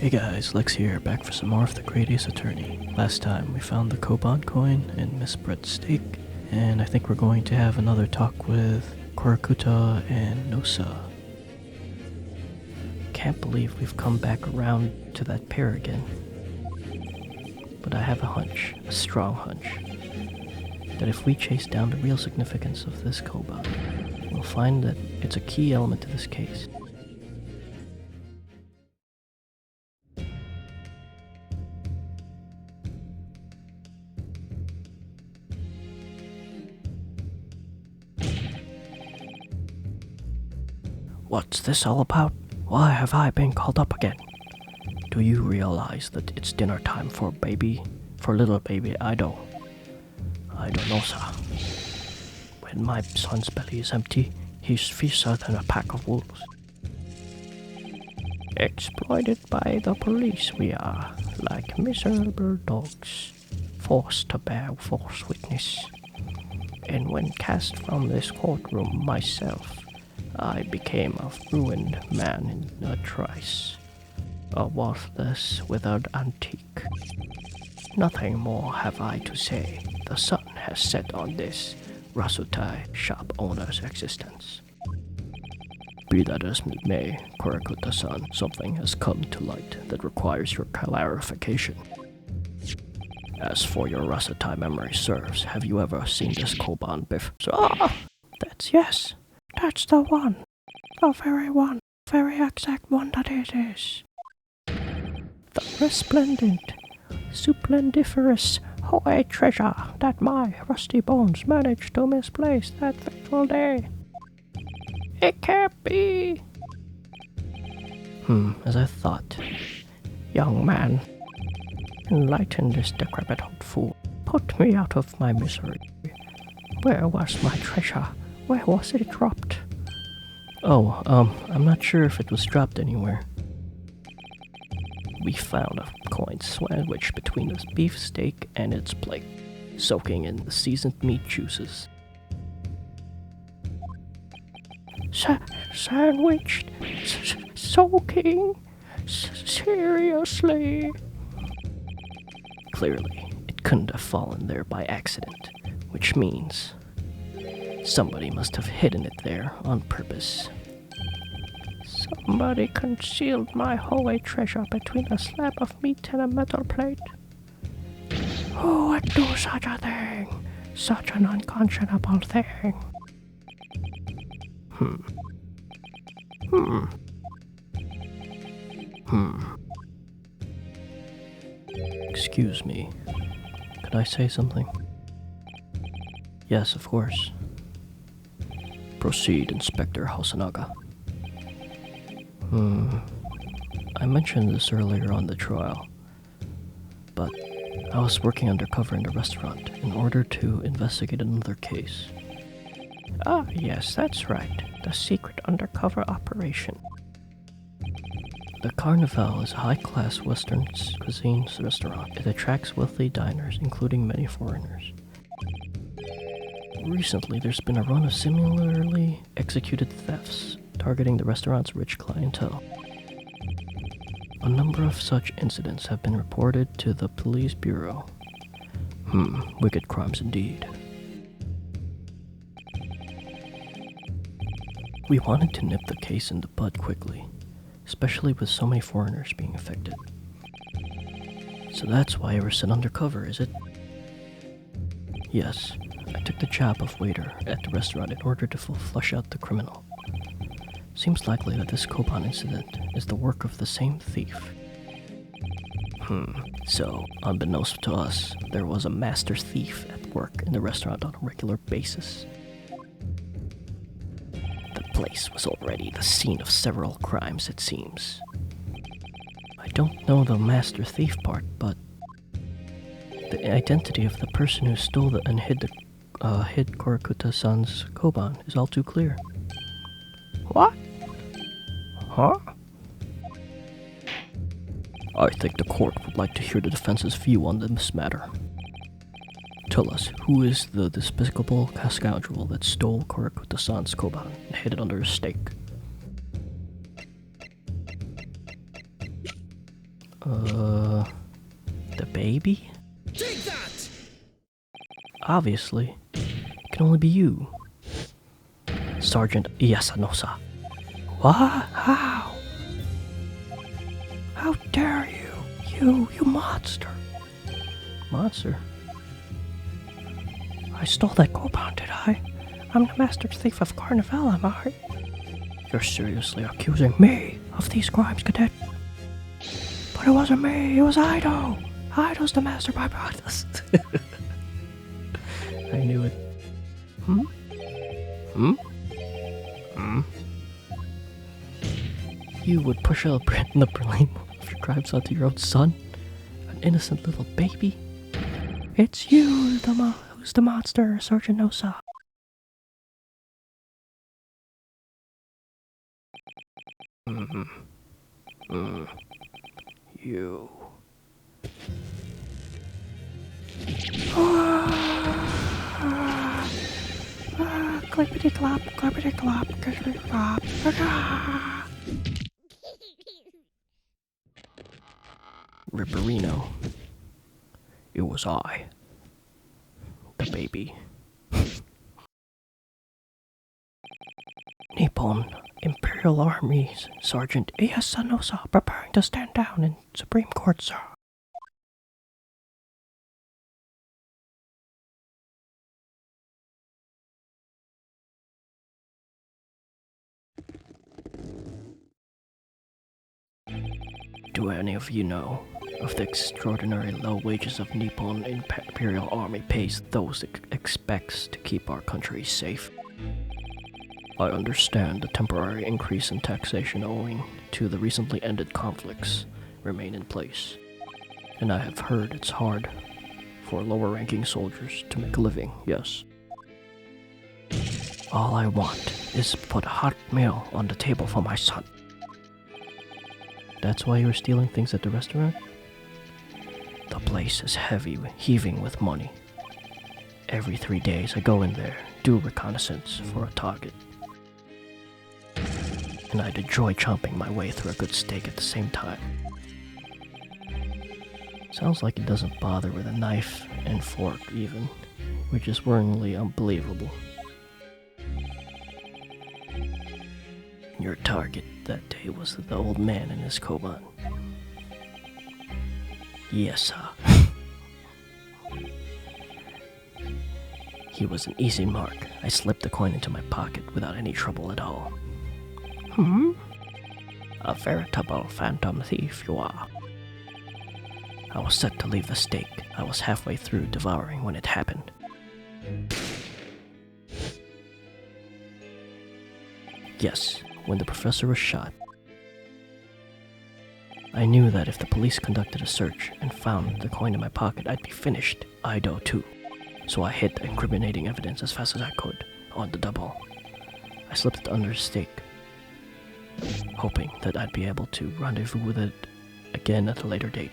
Hey guys, Lex here, back for some more of the Great Ace Attorney. Last time we found the Koban coin and Miss Brett's steak, and I think we're going to have another talk with Korakuta and Nosa. Can't believe we've come back around to that pair again. But I have a hunch, a strong hunch, that if we chase down the real significance of this Koban, we'll find that it's a key element to this case. What's this all about? Why have I been called up again? Do you realize that it's dinner time for little baby Ido? I don't know, sir. When my son's belly is empty, he's fiercer than a pack of wolves. Exploited by the police we are, like miserable dogs, forced to bear false witness. And when cast from this courtroom myself, I became a ruined man in a trice, a worthless, withered antique. Nothing more have I to say. The sun has set on this Rasutai shop owner's existence. Be that as it may, Korakuta-san, something has come to light that requires your clarification. As for your Rasutai memory serves, have you ever seen this Koban before? Yes. That's the one. The very exact one that it is. The resplendent, splendiferous Hawaii treasure that my rusty bones managed to misplace that fateful day. It can't be. As I thought. Young man, enlighten this decrepit old fool. Put me out of my misery. Where was my treasure? Where was it dropped? I'm not sure if it was dropped anywhere. We found a coin sandwiched between this beef steak and its plate, soaking in the seasoned meat juices. Sandwiched? Soaking? Seriously? Clearly, it couldn't have fallen there by accident, which means somebody must have hidden it there on purpose. Somebody concealed my Hawaii treasure between a slab of meat and a metal plate. Who would do such a thing? Such an unconscionable thing. Excuse me. Could I say something? Yes, of course. Proceed, Inspector Hosonaga. I mentioned this earlier on the trial, but I was working undercover in the restaurant in order to investigate another case. Ah, yes, that's right. The secret undercover operation. The Carnival is a high-class Western cuisine restaurant. It attracts wealthy diners, including many foreigners. Recently, there's been a run of similarly executed thefts targeting the restaurant's rich clientele. A number of such incidents have been reported to the police bureau. Wicked crimes indeed. We wanted to nip the case in the bud quickly, especially with so many foreigners being affected. So that's why you were sent undercover, is it? Yes. I took the job of waiter at the restaurant in order to flush out the criminal. Seems likely that this Koban incident is the work of the same thief. So, unbeknownst to us, there was a master thief at work in the restaurant on a regular basis. The place was already the scene of several crimes, it seems. I don't know the master thief part, but the identity of the person who stole and hid Korakuta-san's Koban is all too clear. What? Huh? I think the court would like to hear the defense's view on this matter. Tell us, who is the despicable scoundrel that stole Korakuta-san's Koban and hid it under his steak? The baby? Take that! Obviously. It can only be you. Sergeant Iyasanosa. What? How? How dare you? You monster. Monster? I stole that Koban, did I? I'm the master thief of Carnival, am I? You're seriously accusing me of these crimes, cadet? But it wasn't me, it was Ido! Ido's the master by brothers. I knew it. You would push the blame of your crimes onto your own son? An innocent little baby? It's you who's the monster, Sergeant Osa. You. Clippity clop, clippity clop, clippity clop. Ripperino. It was I. The baby. Nippon Imperial Armies, Sergeant Iyasanosa, preparing to stand down in Supreme Court, sir. Do any of you know of the extraordinary low wages of Nippon Imperial Army pays those it expects to keep our country safe? I understand the temporary increase in taxation owing to the recently ended conflicts remain in place, and I have heard it's hard for lower-ranking soldiers to make a living, yes. All I want is to put a hot meal on the table for my son. That's why you were stealing things at the restaurant? The place is heaving with money. Every 3 days I go in there, do reconnaissance for a target. And I'd enjoy chomping my way through a good steak at the same time. Sounds like he doesn't bother with a knife and fork even, which is worryingly unbelievable. Your target that day was the old man in his Koban. Yes, sir. He was an easy mark. I slipped the coin into my pocket without any trouble at all. A veritable phantom thief you are. I was set to leave the steak. I was halfway through devouring when it happened. Yes, when the professor was shot. I knew that if the police conducted a search and found the coin in my pocket, I'd be finished. Ido too. So I hid the incriminating evidence as fast as I could, on the double. I slipped it under the steak, hoping that I'd be able to rendezvous with it again at a later date.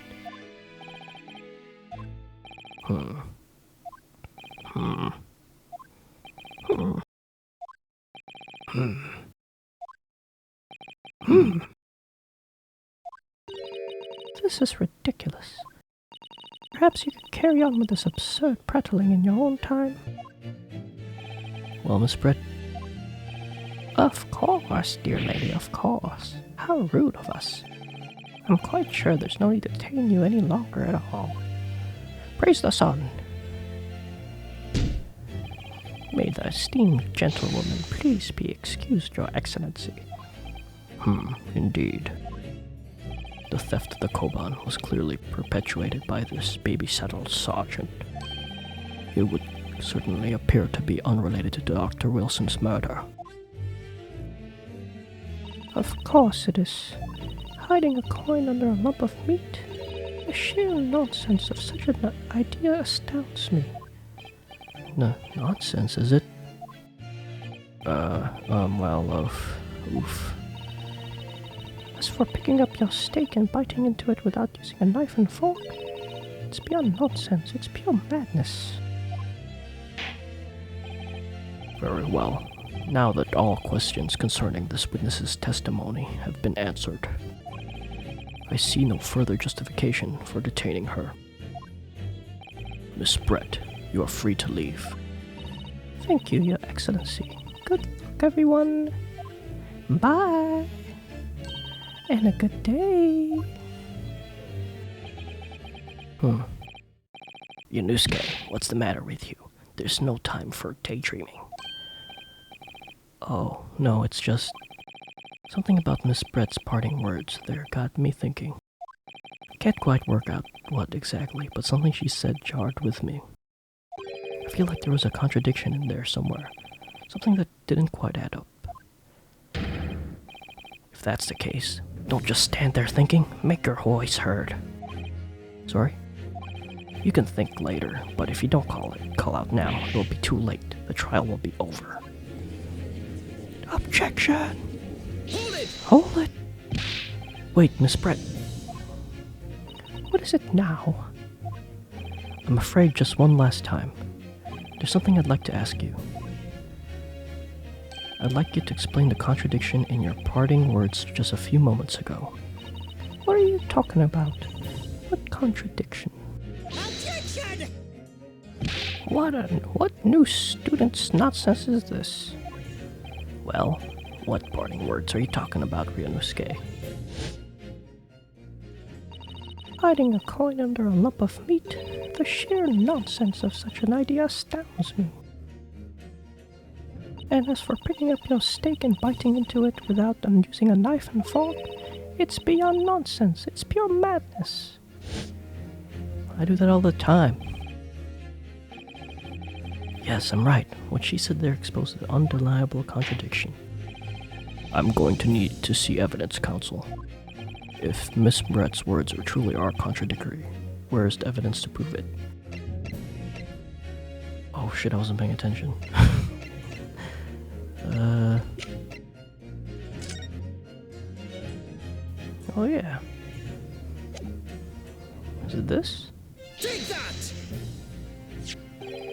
This is ridiculous. Perhaps you could carry on with this absurd prattling in your own time. Well, Miss Brett? Of course, dear lady, of course. How rude of us. I'm quite sure there's no need to detain you any longer at all. Praise the sun. May the esteemed gentlewoman please be excused, Your Excellency. Indeed. The theft of the Koban was clearly perpetuated by this baby-saddled sergeant. It would certainly appear to be unrelated to Dr. Wilson's murder. Of course it is. Hiding a coin under a lump of meat? The sheer nonsense of such an idea astounds me. Nonsense, is it? Oof. As for picking up your steak and biting into it without using a knife and fork, it's beyond nonsense, it's pure madness. Very well. Now that all questions concerning this witness's testimony have been answered, I see no further justification for detaining her. Miss Brett, you are free to leave. Thank you, Your Excellency. Good luck, everyone. Bye. And a good day. Yunusuke, what's the matter with you? There's no time for daydreaming. Oh, no, it's just... something about Miss Brett's parting words there got me thinking. Can't quite work out what exactly, but something she said jarred with me. I feel like there was a contradiction in there somewhere. Something that didn't quite add up. If that's the case, don't just stand there thinking. Make your voice heard. Sorry? You can think later, but if you don't call out now, it will be too late. The trial will be over. Objection! Hold it! Hold it! Wait, Miss Brett. What is it now? I'm afraid just one last time. There's something I'd like to ask you. I'd like you to explain the contradiction in your parting words just a few moments ago. What are you talking about? What contradiction? Objection! What new student's nonsense is this? Well, what parting words are you talking about, Ryunosuke? Hiding a coin under a lump of meat? The sheer nonsense of such an idea astounds me. And as for picking up your steak and biting into it without using a knife and fork, it's beyond nonsense. It's pure madness. I do that all the time. Yes, I'm right. What she said there exposed an undeniable contradiction. I'm going to need to see evidence, counsel. If Miss Brett's words truly are contradictory, where is the evidence to prove it? Oh shit, I wasn't paying attention. Oh yeah. Is it this? Take that!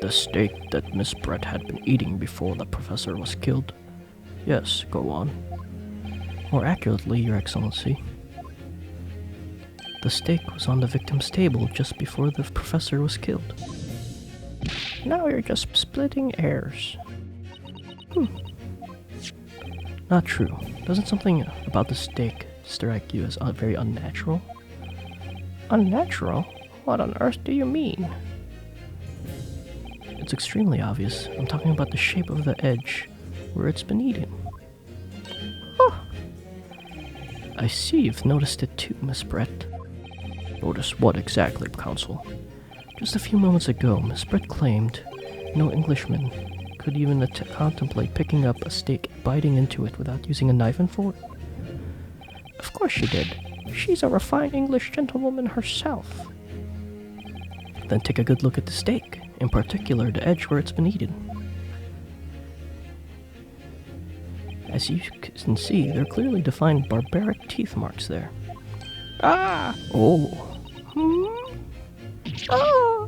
The steak that Miss Brett had been eating before the professor was killed? Yes, go on. More accurately, Your Excellency. The steak was on the victim's table just before the professor was killed. Now you're just splitting hairs. Not true. Doesn't something about the steak strike you as very unnatural? Unnatural? What on earth do you mean? It's extremely obvious. I'm talking about the shape of the edge where it's been eaten. Oh. I see you've noticed it too, Miss Brett. Notice what exactly, counsel? Just a few moments ago, Miss Brett claimed no Englishman could even contemplate picking up a steak and biting into it without using a knife and fork. Of course she did. She's a refined English gentlewoman herself. Then take a good look at the steak, in particular the edge where it's been eaten. As you can see, there are clearly defined barbaric teeth marks there. Ah! Oh! Ah!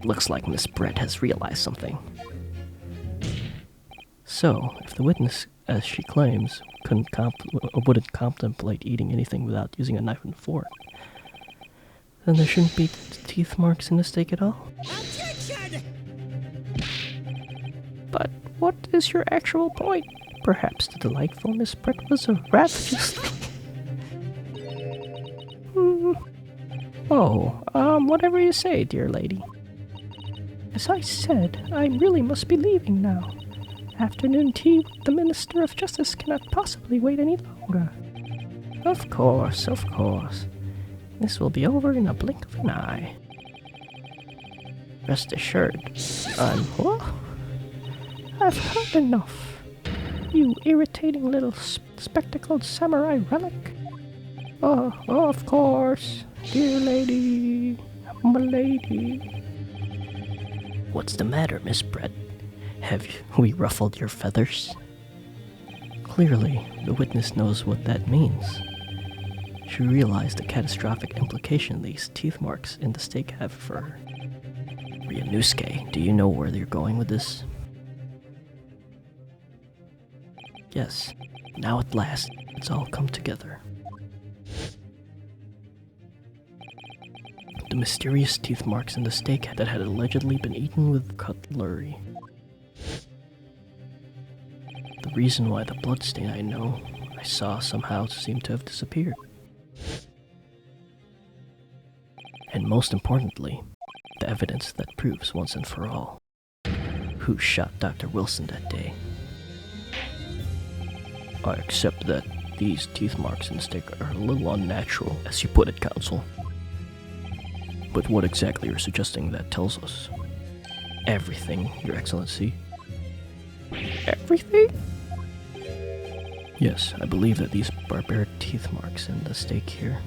Looks like Miss Brett has realized something. So, if the witness, as she claims, wouldn't contemplate eating anything without using a knife and fork, then there shouldn't be teeth marks in the steak at all. Objection! But what is your actual point? Perhaps the delightful Miss Brett was a rapacious... Oh, whatever you say, dear lady. As I said, I really must be leaving now. Afternoon tea with the Minister of Justice cannot possibly wait any longer. Of course, of course. This will be over in a blink of an eye. Rest assured, I've heard enough. You irritating little spectacled samurai relic. Oh, of course, dear lady, my lady. What's the matter, Miss Brett? Have we ruffled your feathers? Clearly, the witness knows what that means. She realized the catastrophic implication these teeth marks in the steak have for her. Ryunosuke, do you know where you're going with this? Yes, now at last, it's all come together. The mysterious teeth marks in the steak that had allegedly been eaten with cutlery. The reason why the bloodstain I saw somehow seemed to have disappeared. And most importantly, the evidence that proves once and for all who shot Dr. Wilson that day. I accept that these teeth marks in the steak are a little unnatural, as you put it, Counsel. But what exactly you're suggesting that tells us? Everything, Your Excellency. Everything? Yes, I believe that these barbaric teeth marks in the steak here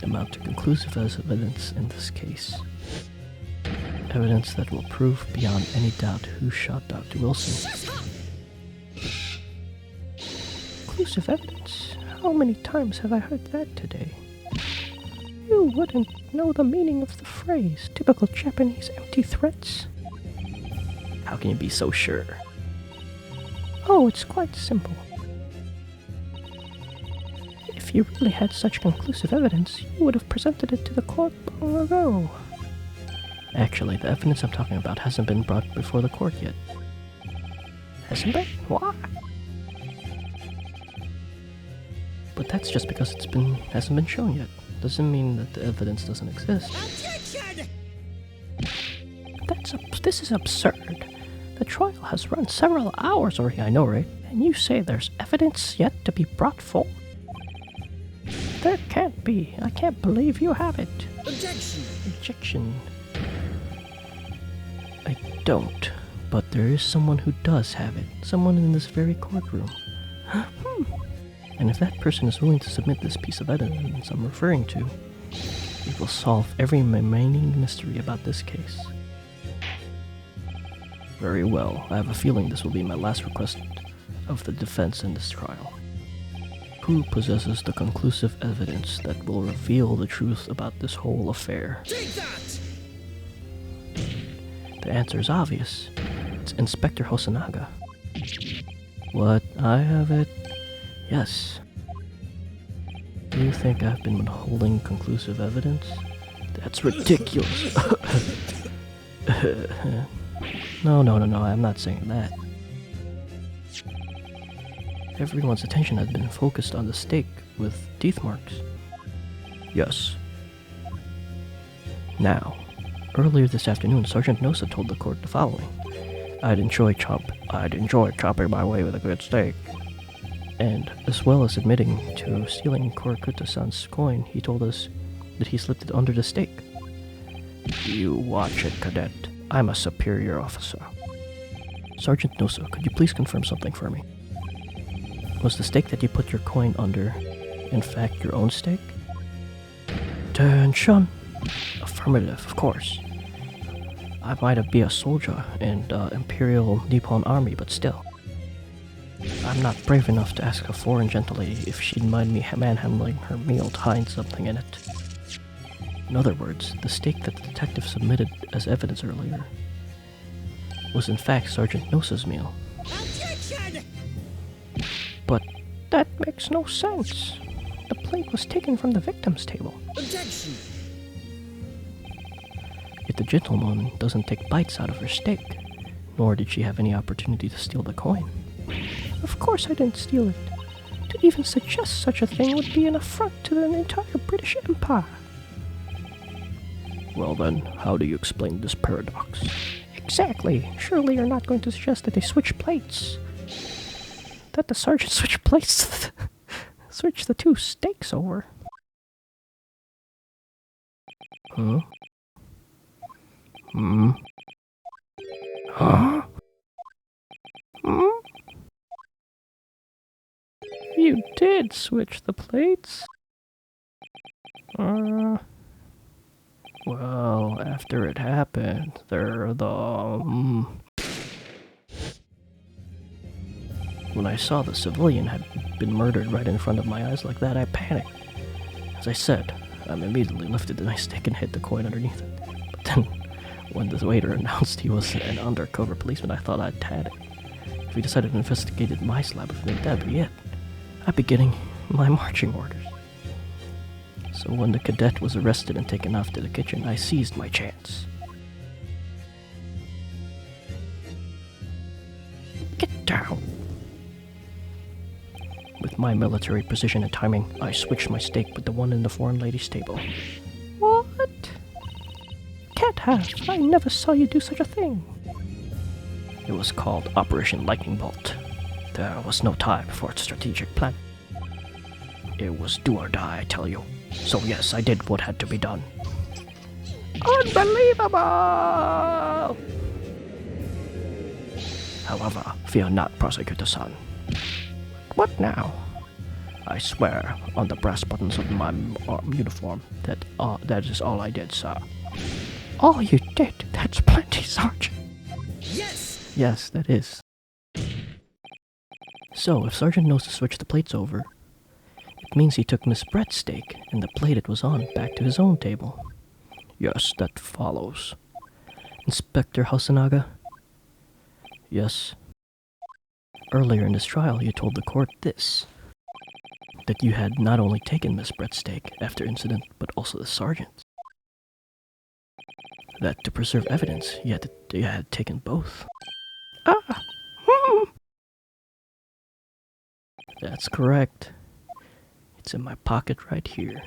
amount to conclusive evidence in this case. Evidence that will prove beyond any doubt who shot Dr. Wilson. Conclusive evidence? How many times have I heard that today? You wouldn't know the meaning of the phrase, typical Japanese empty threats. How can you be so sure? Oh, it's quite simple. If you really had such conclusive evidence, you would have presented it to the court long ago. Actually, the evidence I'm talking about hasn't been brought before the court yet. Hasn't been? Why? But that's just because hasn't been shown yet. Doesn't mean that the evidence doesn't exist. Objection! This is absurd. The trial has run several hours already, I know, right? And you say there's evidence yet to be brought forward? There can't be. I can't believe you have it. Objection! Objection. I don't, but there is someone who does have it. Someone in this very courtroom. And if that person is willing to submit this piece of evidence I'm referring to, it will solve every remaining mystery about this case. Very well. I have a feeling this will be my last request of the defense in this trial. Who possesses the conclusive evidence that will reveal the truth about this whole affair? Take that! The answer is obvious. It's Inspector Hosonaga. What? I have it? Yes. Do you think I've been withholding conclusive evidence? That's ridiculous. No, I'm not saying that. Everyone's attention has been focused on the steak with teeth marks. Yes. Now, earlier this afternoon, Sergeant Nosa told the court the following. I'd enjoy chopping my way with a good steak. And, as well as admitting to stealing Korakuta-san's coin, he told us that he slipped it under the steak. You watch it, Cadet. I'm a superior officer. Sergeant Nosa, could you please confirm something for me? Was the steak that you put your coin under, in fact, your own steak? Attention! Affirmative, of course. I might be a soldier in the Imperial Nippon Army, but still. I'm not brave enough to ask a foreign gentlelady if she'd mind me manhandling her meal to hide something in it. In other words, the steak that the detective submitted as evidence earlier was in fact Sergeant Nosa's meal. Objection! But that makes no sense. The plate was taken from the victim's table. Objection! Yet the gentleman doesn't take bites out of her steak, nor did she have any opportunity to steal the coin. Of course I didn't steal it. To even suggest such a thing would be an affront to the entire British Empire. Well then, how do you explain this paradox? Exactly. Surely you're not going to suggest that they switch plates. That the sergeant switched plates. Switch the two steaks over. Huh? Huh? You did switch the plates? Well, after it happened, When I saw the civilian had been murdered right in front of my eyes like that, I panicked. As I said, I immediately lifted the nice stick and hid the coin underneath it. But then, when the waiter announced he was an undercover policeman, I thought I'd had it. If he decided to investigate my slab of meat, that'd be it. I'd be getting my marching orders. So when the cadet was arrested and taken off to the kitchen, I seized my chance. Get down! With my military precision and timing, I switched my stake with the one in the foreign lady's table. What? Can't have. I never saw you do such a thing. It was called Operation Lightning Bolt. There was no time for its strategic plan. It was do or die, I tell you. So yes, I did what had to be done. Unbelievable! However, fear not, Prosecutor-san. What now? I swear on the brass buttons of my uniform that is all I did, sir. All you did? That's plenty, Sergeant. Yes! Yes, that is. So, if Sergeant knows to switch the plates over, it means he took Miss Brett's steak and the plate it was on back to his own table. Yes, that follows. Inspector Hasanaga? Yes. Earlier in this trial, you told the court this. That you had not only taken Miss Brett's steak after incident, but also the sergeant's. That to preserve evidence, you had taken both. Ah! That's correct. It's in my pocket right here.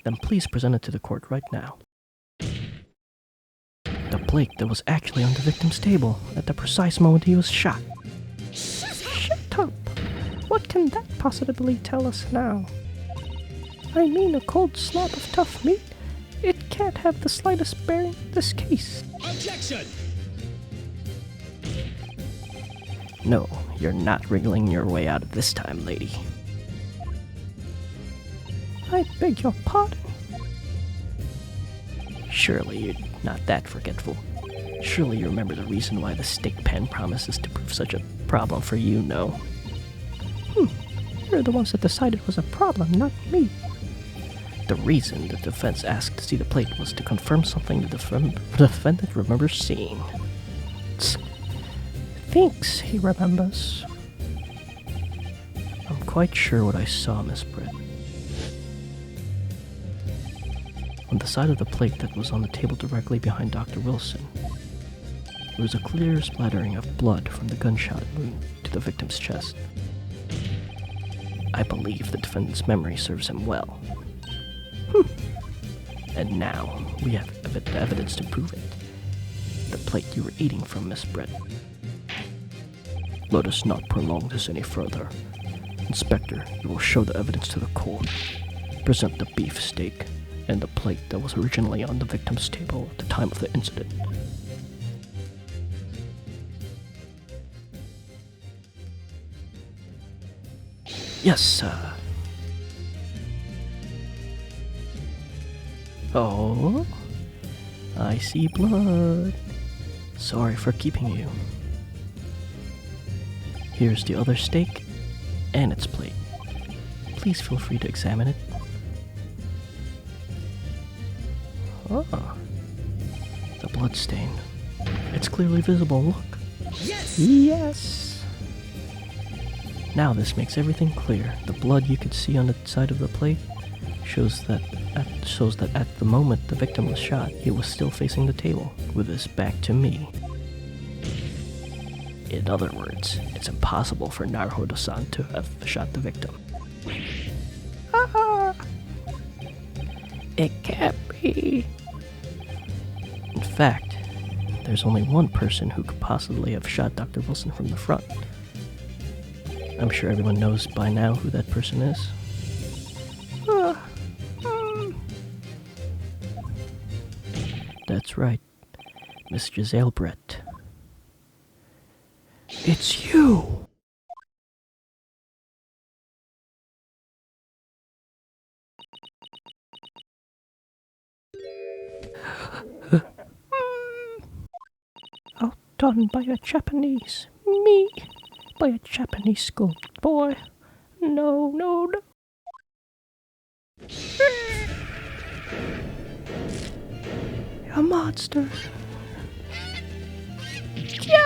Then please present it to the court right now. The plate that was actually on the victim's table at the precise moment he was shot. Shut up! What can that possibly tell us now? I mean, a cold slab of tough meat? It can't have the slightest bearing in this case. Objection! No, you're not wriggling your way out of this time, lady. I beg your pardon? Surely you're not that forgetful. Surely you remember the reason why the steak pan promises to prove such a problem for you, no? You're the ones that decided it was a problem, not me. The reason the defense asked to see the plate was to confirm something the defendant remembers seeing. Thinks he remembers. I'm quite sure what I saw, Miss Britt. On the side of the plate that was on the table directly behind Dr. Wilson, there was a clear splattering of blood from the gunshot wound to the victim's chest. I believe the defendant's memory serves him well. And now, we have evidence to prove it. The plate you were eating from, Miss Brett. Let us not prolong this any further. Inspector, you will show the evidence to the court. Present the beef steak and the plate that was originally on the victim's table at the time of the incident. Yes, sir. Oh, I see blood. Sorry for keeping you. Here's the other steak and its plate. Please feel free to examine it. Oh, the blood stain. It's clearly visible, look. Yes! Yes! Now this makes everything clear. The blood you could see on the side of the plate shows that at the moment the victim was shot, he was still facing the table, with his back to me. In other words, it's impossible for Naruhodo-san to have shot the victim. It can't be. In fact, there's only one person who could possibly have shot Dr. Wilson from the front. I'm sure everyone knows by now who that person is. That's right, Miss Giselle Brett. It's you! Outdone by a Japanese. Me! By a Japanese schoolboy. No, no, no. A monster. Yeah!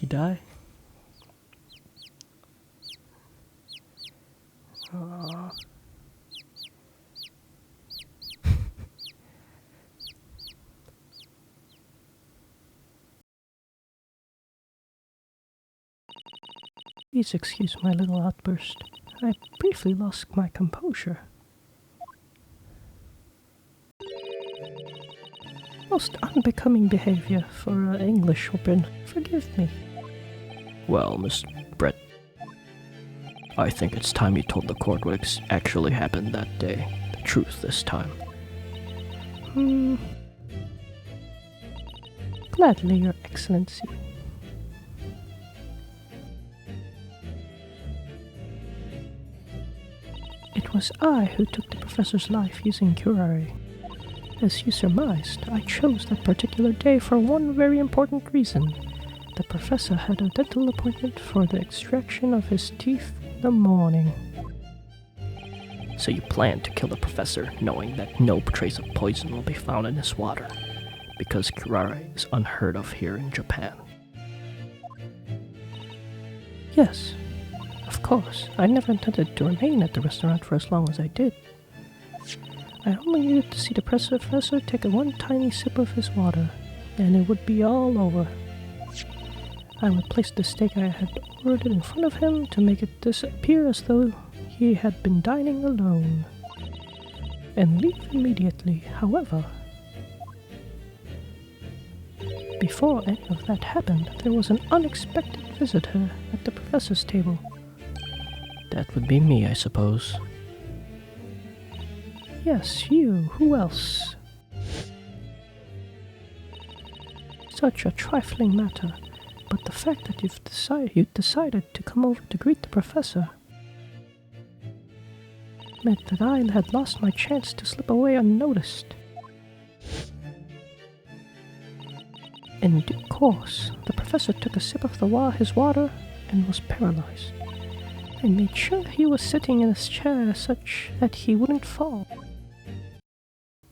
he die? Please excuse my little outburst. I briefly lost my composure. Most unbecoming behavior for an Englishwoman. Forgive me. Well, Miss Brett, I think it's time you told the court what actually happened that day. The truth this time. Gladly, Your Excellency. It was I who took the professor's life using curare. As you surmised, I chose that particular day for one very important reason. The professor had a dental appointment for the extraction of his teeth in the morning. So you planned to kill the professor, knowing that no trace of poison will be found in his water, because curare is unheard of here in Japan. Yes, of course. I never intended to remain at the restaurant for as long as I did. I only needed to see the professor take one tiny sip of his water, and it would be all over. I would place the steak I had ordered in front of him to make it disappear as though he had been dining alone, and leave immediately. However, before any of that happened, there was an unexpected visitor at the professor's table. That would be me, I suppose. Yes, you. Who else? Such a trifling matter, but the fact that you decided to come over to greet the professor meant that I had lost my chance to slip away unnoticed. In due course, the professor took a sip of his water and was paralyzed. I made sure he was sitting in his chair such that he wouldn't fall.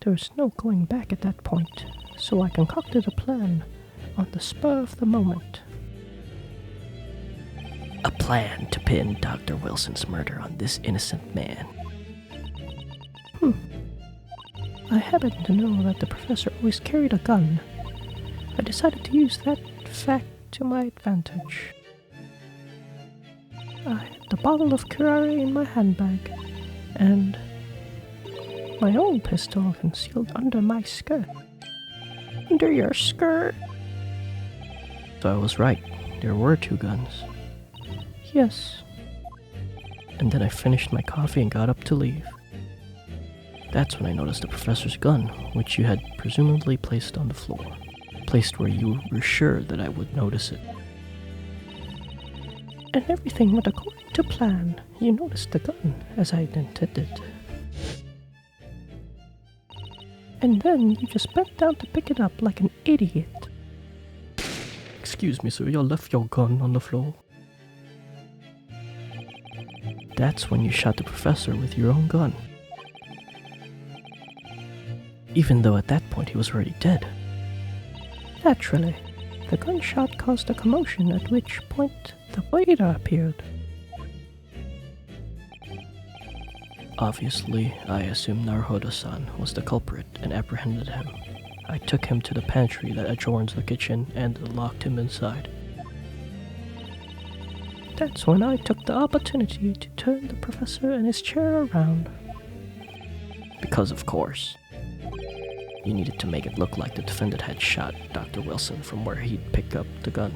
There was no going back at that point, so I concocted a plan on the spur of the moment. A plan to pin Dr. Wilson's murder on this innocent man. I happened to know that the professor always carried a gun. I decided to use that fact to my advantage. I had the bottle of curare in my handbag, and my own pistol concealed under my skirt. Under your skirt? So I was right. There were two guns. Yes. And then I finished my coffee and got up to leave. That's when I noticed the professor's gun, which you had presumably placed on the floor. Placed where you were sure that I would notice it. And everything went according to plan. You noticed the gun, as I intended. And then you just bent down to pick it up like an idiot. Excuse me, sir, you left your gun on the floor. That's when you shot the professor with your own gun. Even though at that point he was already dead. Naturally, the gunshot caused a commotion, at which point the waiter appeared. Obviously, I assumed Naruhodo-san was the culprit and apprehended him. I took him to the pantry that adjoins the kitchen and locked him inside. That's when I took the opportunity to turn the professor and his chair around. Because, of course, you needed to make it look like the defendant had shot Dr. Wilson from where he'd picked up the gun.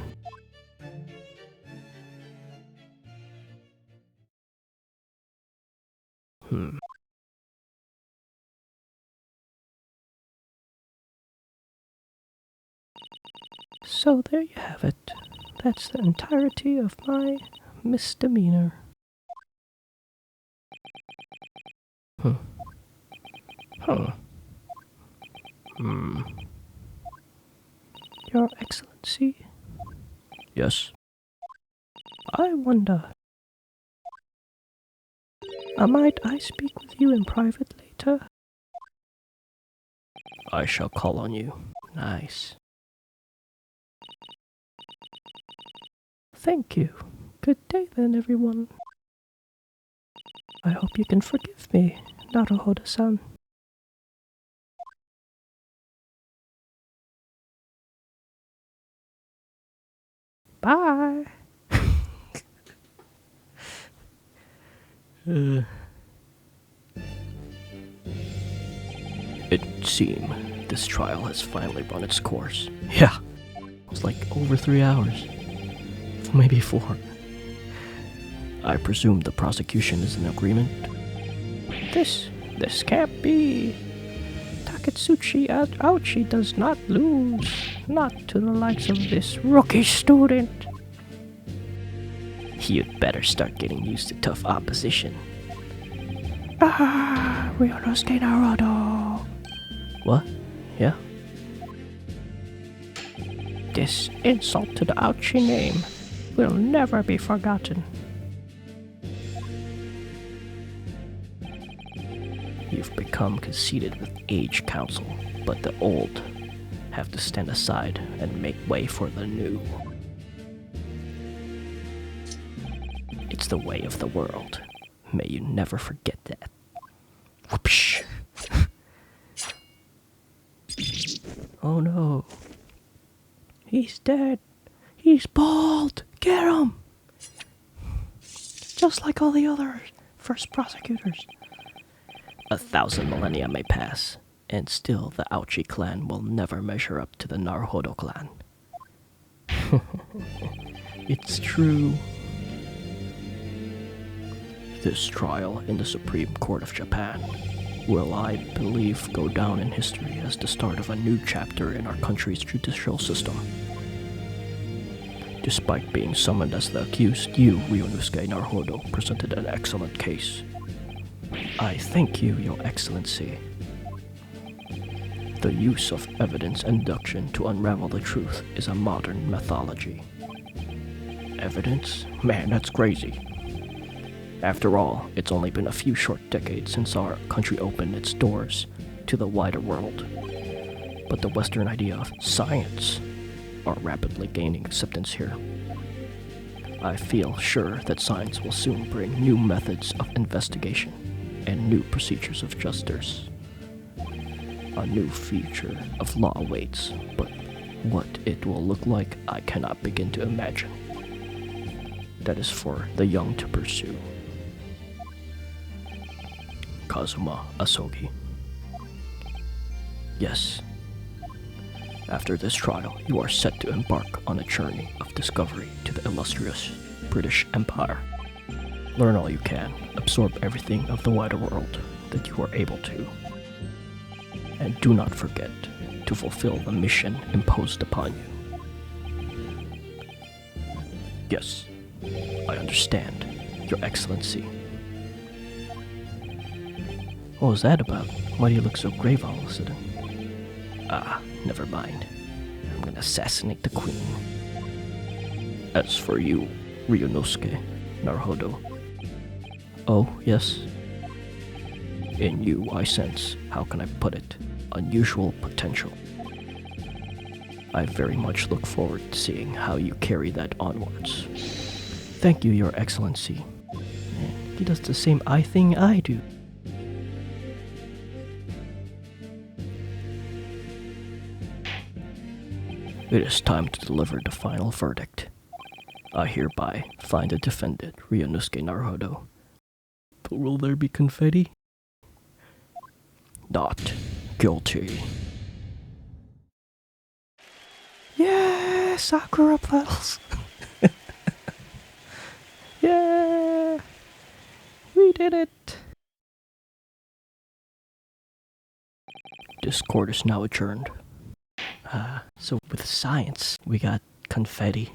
So there you have it. That's the entirety of my misdemeanor. Your Excellency? Yes? I wonder. Might I speak with you in private later? I shall call on you. Nice. Thank you. Good day then, everyone. I hope you can forgive me, Naruhodo-san. Bye. It seems this trial has finally run its course. Yeah, it's like over 3 hours. Maybe 4. I presume the prosecution is in agreement. This can't be. Taketsuchi Aochi does not lose. Not to the likes of this rookie student. You'd better start getting used to tough opposition. Ryunosuke Naruto. What? Yeah? This insult to the Aochi name will never be forgotten. You've become conceited with age counsel, but the old have to stand aside and make way for the new. It's the way of the world. May you never forget that. Whoopsh. Oh no. He's dead. He's bald. Get him! Just like all the other first prosecutors. 1,000 millennia may pass, and still the Aochi clan will never measure up to the Naruhodo clan. It's true. This trial in the Supreme Court of Japan will, I believe, go down in history as the start of a new chapter in our country's judicial system. Despite being summoned as the accused, you, Ryunosuke Naruhodo, presented an excellent case. I thank you, Your Excellency. The use of evidence induction to unravel the truth is a modern methodology. Evidence? Man, that's crazy. After all, it's only been a few short decades since our country opened its doors to the wider world. But the Western idea of science are rapidly gaining acceptance here. I feel sure that science will soon bring new methods of investigation and new procedures of justice. A new future of law awaits, but what it will look like, I cannot begin to imagine. That is for the young to pursue. Kazuma Asogi. Yes. After this trial, you are set to embark on a journey of discovery to the illustrious British Empire. Learn all you can, absorb everything of the wider world that you are able to. And do not forget to fulfill the mission imposed upon you. Yes, I understand, Your Excellency. What was that about? Why do you look so grave all of a sudden? Ah, never mind. I'm gonna assassinate the queen. As for you, Ryunosuke Naruhodo. Oh, yes? In you, I sense, how can I put it, unusual potential. I very much look forward to seeing how you carry that onwards. Thank you, Your Excellency. Man, he does the same eye thing I do. It is time to deliver the final verdict. I hereby find the defendant, Ryunosuke Naruhodo. But will there be confetti? Not guilty. Yeah, Sakura petals. Yeah, we did it. This court is now adjourned. So with science, we got confetti.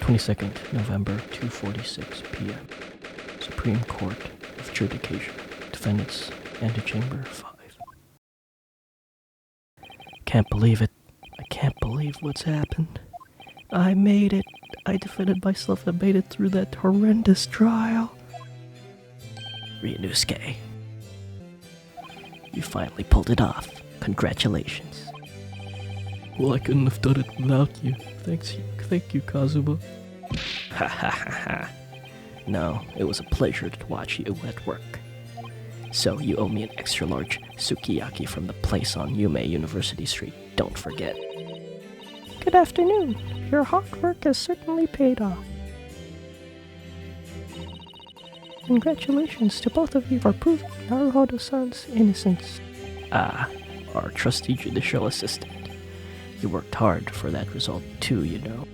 22nd November, 2:46 p.m. Supreme Court of Adjudication. Defendants Antechamber 5. Can't believe it. I can't believe what's happened. I made it. I defended myself and made it through that horrendous trial. Ryunosuke, you finally pulled it off. Congratulations. Well, I couldn't have done it without you. Thank you, Kazuma. Ha ha ha ha. No, it was a pleasure to watch you at work. So you owe me an extra large sukiyaki from the place on Yume University Street. Don't forget. Good afternoon. Your hard work has certainly paid off. Congratulations to both of you for proving Naruhodo-san's innocence. Ah, our trusty judicial assistant. You worked hard for that result too, you know.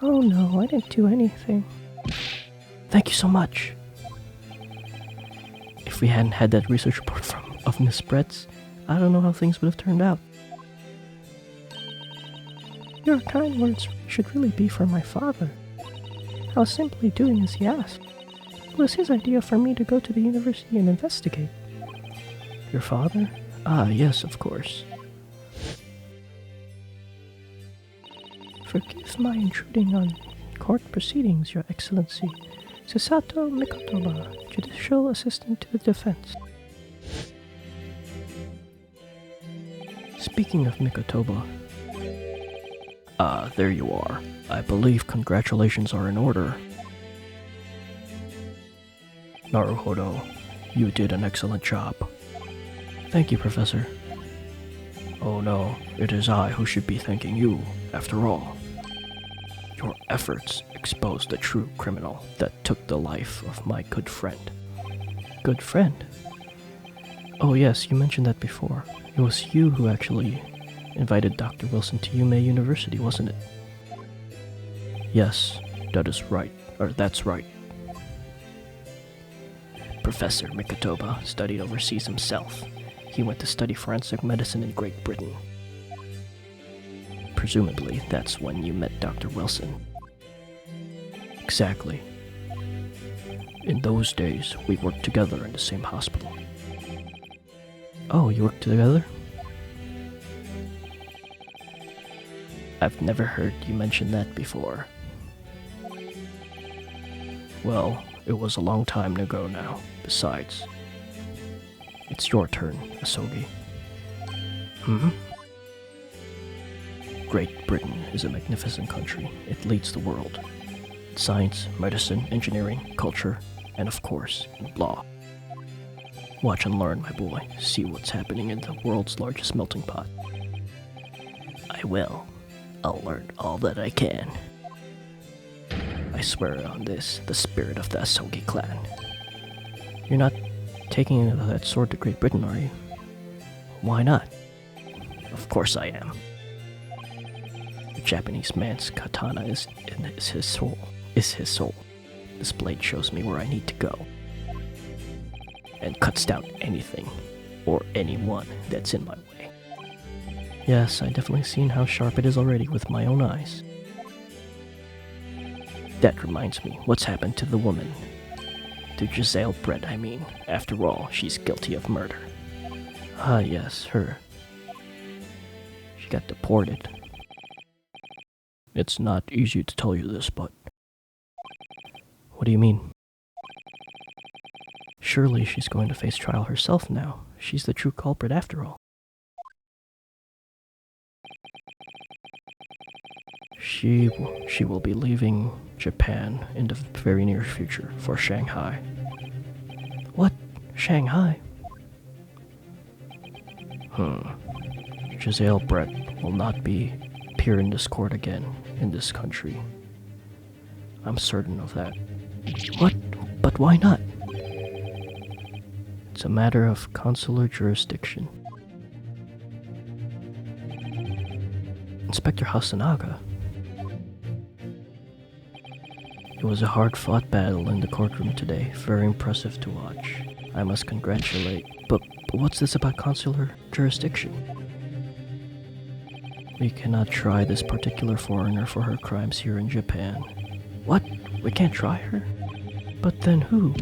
Oh no, I didn't do anything. Thank you so much. If we hadn't had that research report of Miss Brett's, I don't know how things would have turned out. Your kind words should really be for my father. I was simply doing as he asked. It was his idea for me to go to the university and investigate. Your father? Ah, yes, of course. Forgive my intruding on court proceedings, Your Excellency. Susato Mikotoba, Judicial Assistant to the Defense. Speaking of Mikotoba... Ah, there you are. I believe congratulations are in order. Naruhodo, you did an excellent job. Thank you, Professor. Oh no, it is I who should be thanking you, after all. Your efforts exposed the true criminal that took the life of my good friend. Good friend? Oh yes, you mentioned that before. It was you who actually invited Dr. Wilson to Yume University, wasn't it? Yes, that's right. Professor Mikotoba studied overseas himself. He went to study forensic medicine in Great Britain. Presumably, that's when you met Dr. Wilson. Exactly. In those days, we worked together in the same hospital. Oh, you worked together? I've never heard you mention that before. Well, it was a long time ago now. Besides, it's your turn, Asogi. Great Britain is a magnificent country. It leads the world. Science, medicine, engineering, culture, and of course, law. Watch and learn, my boy. See what's happening in the world's largest melting pot. I will. I'll learn all that I can. I swear on this, the spirit of the Asogi clan. You're not taking that sword to Great Britain, are you? Why not? Of course I am. The Japanese man's katana is his soul. This blade shows me where I need to go. And cuts down anything or anyone that's in my way. Yes, I've definitely seen how sharp it is already with my own eyes. That reminds me, what's happened to the woman? To Giselle Brett, I mean. After all, she's guilty of murder. Ah, yes, her. She got deported. It's not easy to tell you this, but... What do you mean? Surely she's going to face trial herself now. She's the true culprit after all. She will be leaving Japan in the very near future for Shanghai. What? Shanghai? Giselle Brett will not appear in this court again in this country. I'm certain of that. What? But why not? It's a matter of consular jurisdiction. Inspector Hasanaga. It was a hard-fought battle in the courtroom today, very impressive to watch. I must congratulate... But what's this about consular jurisdiction? We cannot try this particular foreigner for her crimes here in Japan. What? We can't try her? But then who?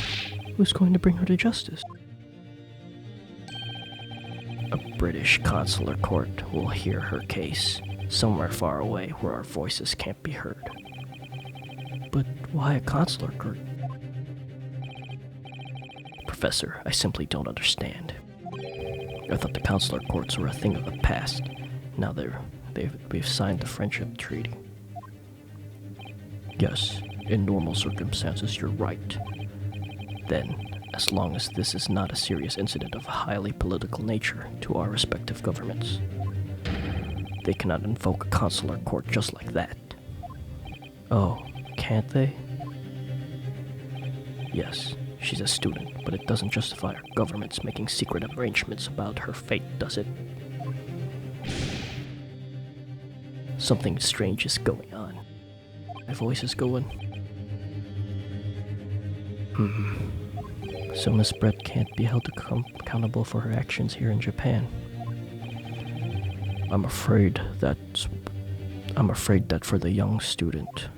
Who's going to bring her to justice? A British consular court will hear her case, somewhere far away where our voices can't be heard. But why a consular court? Professor, I simply don't understand. I thought the consular courts were a thing of the past. Now they're we've signed the friendship treaty. Yes, in normal circumstances, you're right. Then, as long as this is not a serious incident of a highly political nature to our respective governments, they cannot invoke a consular court just like that. Oh, can't they? Yes, she's a student, but it doesn't justify our governments making secret arrangements about her fate, does it? Something strange is going on. My voice is going. So Miss Brett can't be held accountable for her actions here in Japan. I'm afraid that for the young student,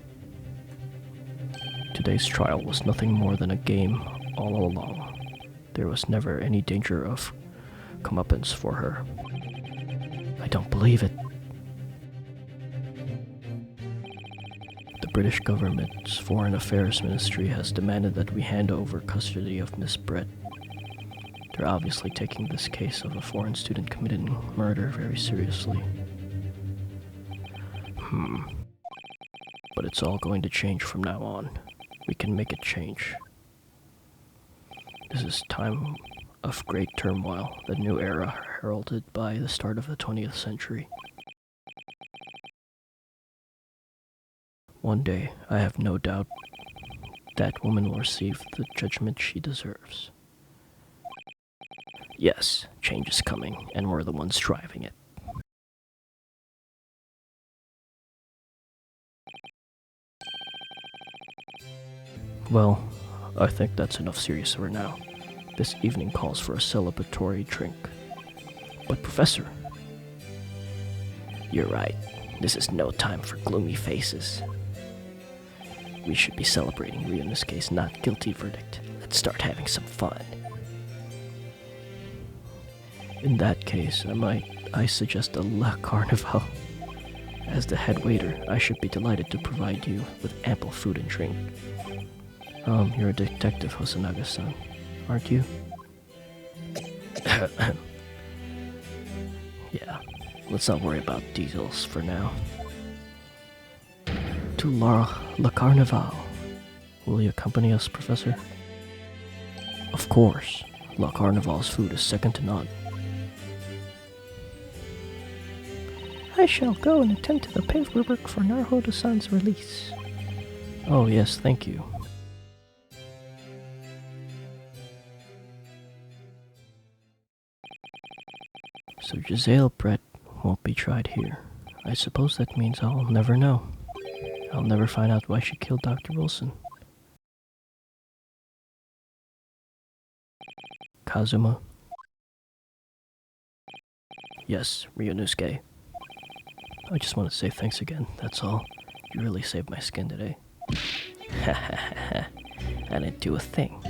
today's trial was nothing more than a game all along. There was never any danger of comeuppance for her. I don't believe it. The British government's Foreign Affairs Ministry has demanded that we hand over custody of Miss Brett. They're obviously taking this case of a foreign student committing murder very seriously. But it's all going to change from now on. We can make it change. This is time of great turmoil, the new era heralded by the start of the 20th century. One day, I have no doubt, that woman will receive the judgment she deserves. Yes, change is coming, and we're the ones driving it. Well, I think that's enough serious for now. This evening calls for a celebratory drink. But Professor... You're right. This is no time for gloomy faces. We should be celebrating Ryuno's case, not guilty verdict. Let's start having some fun. In that case, I suggest a La Carnival. As the head waiter, I should be delighted to provide you with ample food and drink. You're a detective, Hosonaga-san, aren't you? Yeah, let's not worry about details for now. To La Carnival. Will you accompany us, Professor? Of course. La Carnival's food is second to none. I shall go and attend to the paperwork for Naruhodo-san's release. Oh yes, thank you. So Giselle Brett won't be tried here. I suppose that means I'll never know. I'll never find out why she killed Dr. Wilson. Kazuma? Yes, Ryunosuke. I just want to say thanks again, that's all. You really saved my skin today. I didn't do a thing.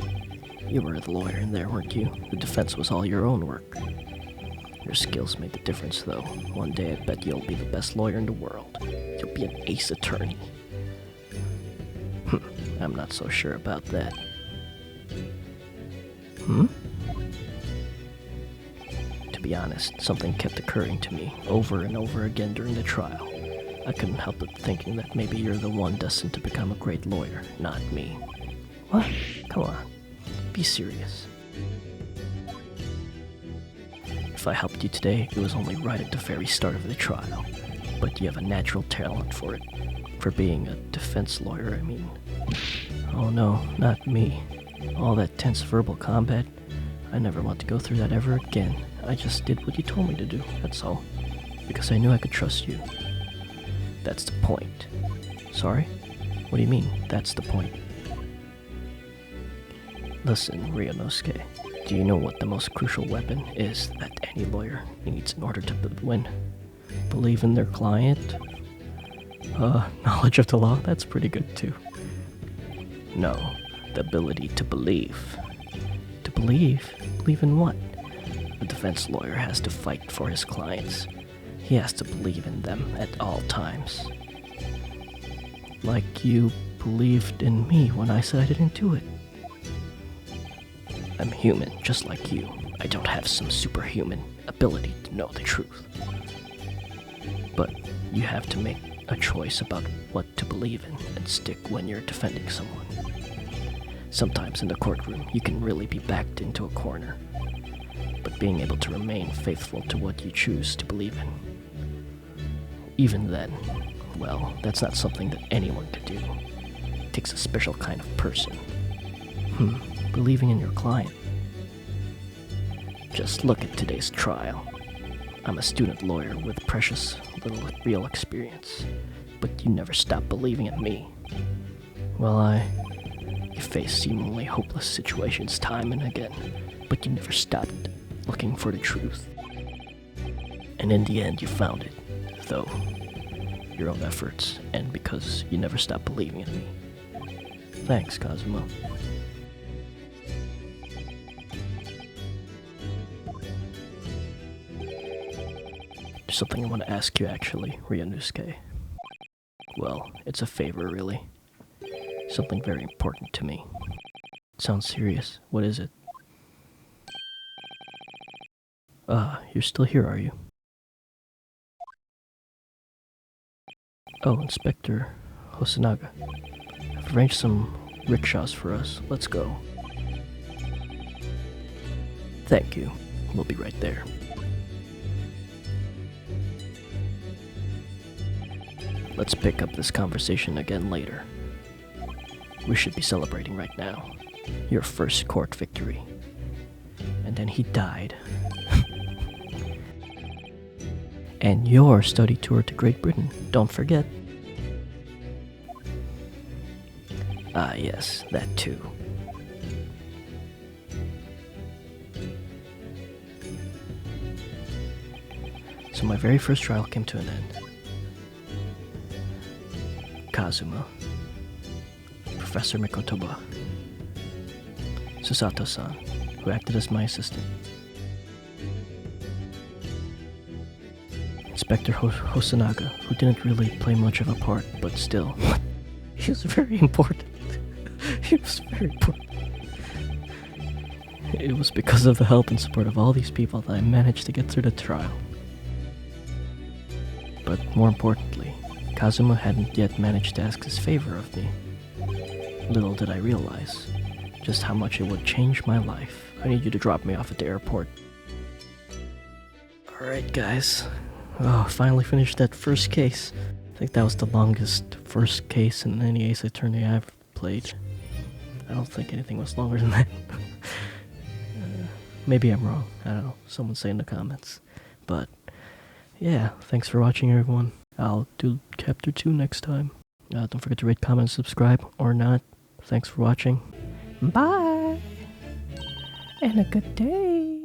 You were the lawyer in there, weren't you? The defense was all your own work. Your skills made the difference, though. One day I bet you'll be the best lawyer in the world. You'll be an ace attorney. I'm not so sure about that. To be honest, something kept occurring to me over and over again during the trial. I couldn't help but thinking that maybe you're the one destined to become a great lawyer, not me. What? Come on. Be serious. If I helped you today, it was only right at the very start of the trial. But you have a natural talent for it. For being a defense lawyer, I mean. Oh no, not me. All that tense verbal combat. I never want to go through that ever again. I just did what you told me to do, that's all. Because I knew I could trust you. That's the point. Sorry? What do you mean, that's the point? Listen, Ryunosuke. Do you know what the most crucial weapon is that any lawyer needs in order to win? Believe in their client? Knowledge of the law? That's pretty good too. No, the ability to believe. To believe? Believe in what? A defense lawyer has to fight for his clients. He has to believe in them at all times. Like you believed in me when I said I didn't do it. I'm human, just like you. I don't have some superhuman ability to know the truth. But you have to make a choice about what to believe in and stick when you're defending someone. Sometimes in the courtroom, you can really be backed into a corner, but being able to remain faithful to what you choose to believe in, even then, well, that's not something that anyone could do. It takes a special kind of person. Believing in your client. Just look at today's trial. I'm a student lawyer with precious little real experience, but you never stop believing in me. Well, you face seemingly hopeless situations time and again, but you never stopped looking for the truth. And in the end, you found it, though your own efforts, and because you never stopped believing in me. Thanks, Kazuma. There's something I want to ask you, actually, Ryunosuke. Well, it's a favor, really. Something very important to me. It sounds serious. What is it? You're still here, are you? Oh, Inspector Hosonaga. I've arranged some rickshaws for us. Let's go. Thank you. We'll be right there. Let's pick up this conversation again later. We should be celebrating right now. Your first court victory. And then he died. And your study tour to Great Britain, don't forget. Ah, yes, that too. So my very first trial came to an end. Kazuma, Professor Mikotoba, Susato-san, who acted as my assistant, Inspector Hosonaga, who didn't really play much of a part, but still, he was very important. He was very important. It was because of the help and support of all these people that I managed to get through the trial. But more importantly, Kazuma hadn't yet managed to ask his favor of me. Little did I realize just how much it would change my life. I need you to drop me off at the airport. Alright, guys. Oh, finally finished that first case. I think that was the longest first case in any Ace Attorney I've played. I don't think anything was longer than that. Maybe I'm wrong. I don't know. Someone say in the comments. But, yeah, thanks for watching, everyone. I'll do Chapter 2 next time. Don't forget to rate, comment, subscribe, or not. Thanks for watching. Bye! And a good day!